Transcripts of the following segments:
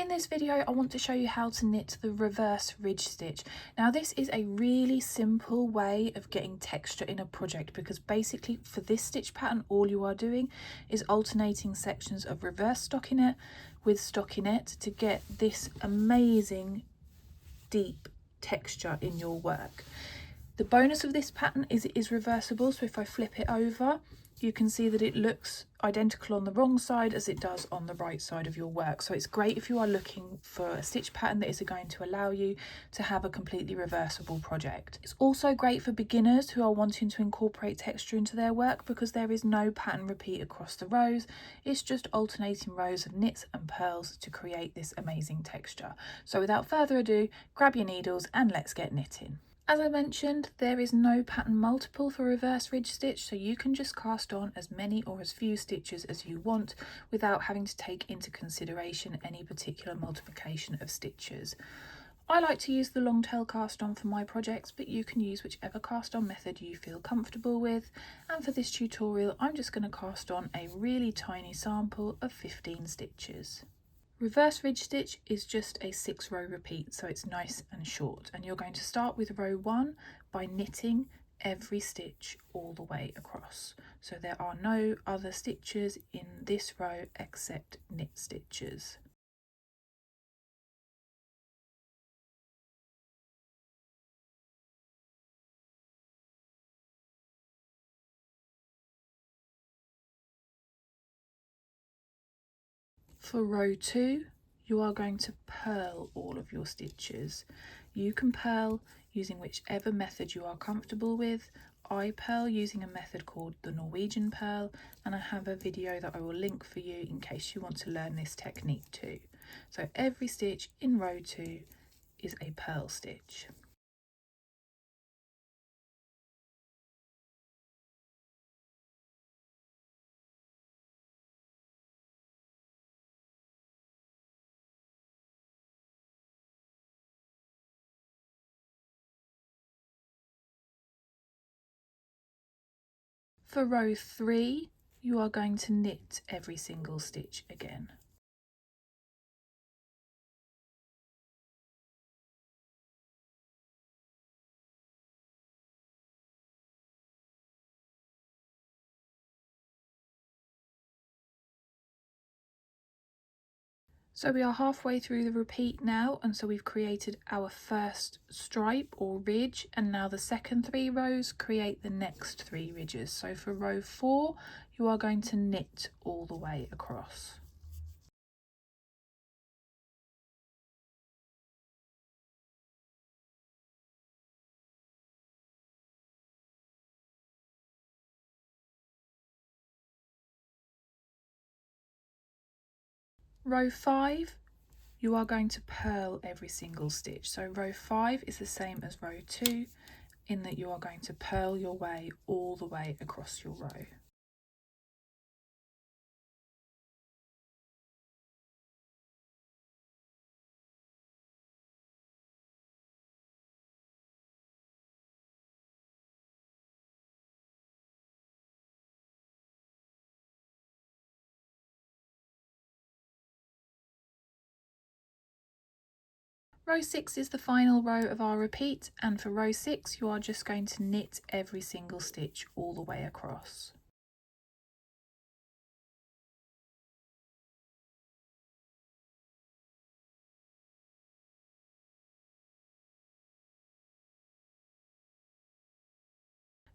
In this video, I want to show you how to knit the reverse ridge stitch. Now this is a really simple way of getting texture in a project because basically for this stitch pattern, all you are doing is alternating sections of reverse stockinette with stockinette to get this amazing deep texture in your work. The bonus of this pattern is it is reversible, so if I flip it over, you can see that it looks identical on the wrong side as it does on the right side of your work. So it's great if you are looking for a stitch pattern that is going to allow you to have a completely reversible project. It's also great for beginners who are wanting to incorporate texture into their work because there is no pattern repeat across the rows. It's just alternating rows of knits and purls to create this amazing texture. So without further ado, grab your needles and let's get knitting. As I mentioned, there is no pattern multiple for reverse ridge stitch, so you can just cast on as many or as few stitches as you want without having to take into consideration any particular multiplication of stitches. I like to use the long tail cast on for my projects, but you can use whichever cast on method you feel comfortable with. And for this tutorial, I'm just going to cast on a really tiny sample of 15 stitches. Reverse ridge stitch is just a 6-row repeat, so it's nice and short, and you're going to start with row 1 by knitting every stitch all the way across. So there are no other stitches in this row except knit stitches. For row 2, you are going to purl all of your stitches. You can purl using whichever method you are comfortable with. I purl using a method called the Norwegian purl, and I have a video that I will link for you in case you want to learn this technique too. So every stitch in row 2 is a purl stitch. For row 3, you are going to knit every single stitch again. So we are halfway through the repeat now, and so we've created our first stripe or ridge, and now the second 3 rows create the next 3 ridges. So for row 4, you are going to knit all the way across. Row 5, you are going to purl every single stitch. So row 5 is the same as row 2 in that you are going to purl your way all the way across your row. Row 6 is the final row of our repeat, and for row 6 you are just going to knit every single stitch all the way across.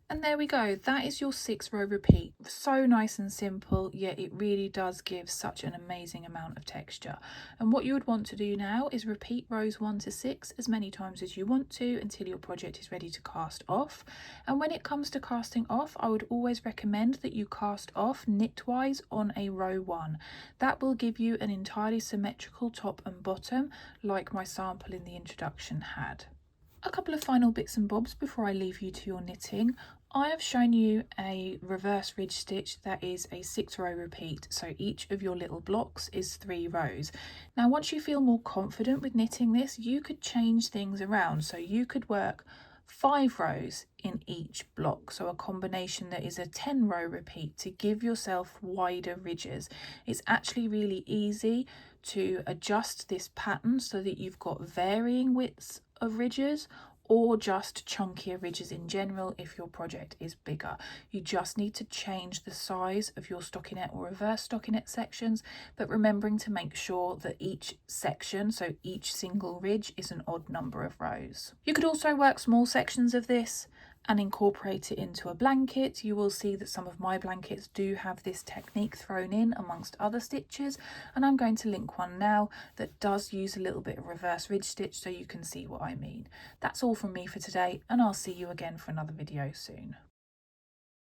And there we go, that is your 6-row repeat. So nice and simple, yet it really does give such an amazing amount of texture. And what you would want to do now is repeat rows 1 to 6 as many times as you want to until your project is ready to cast off. And when it comes to casting off, I would always recommend that you cast off knitwise on a row 1. That will give you an entirely symmetrical top and bottom, like my sample in the introduction had. A couple of final bits and bobs before I leave you to your knitting. I have shown you a reverse ridge stitch that is a 6-row repeat, so each of your little blocks is 3 rows. Now once you feel more confident with knitting this, you could change things around, so you could work 5 rows in each block, so a combination that is a 10-row repeat to give yourself wider ridges. It's actually really easy to adjust this pattern so that you've got varying widths of ridges or just chunkier ridges in general if your project is bigger. You just need to change the size of your stockinette or reverse stockinette sections, but remembering to make sure that each section, so each single ridge, is an odd number of rows. You could also work small sections of this and incorporate it into a blanket. You will see that some of my blankets do have this technique thrown in amongst other stitches, and I'm going to link one now that does use a little bit of reverse ridge stitch so you can see what I mean. That's all from me for today, and I'll see you again for another video soon.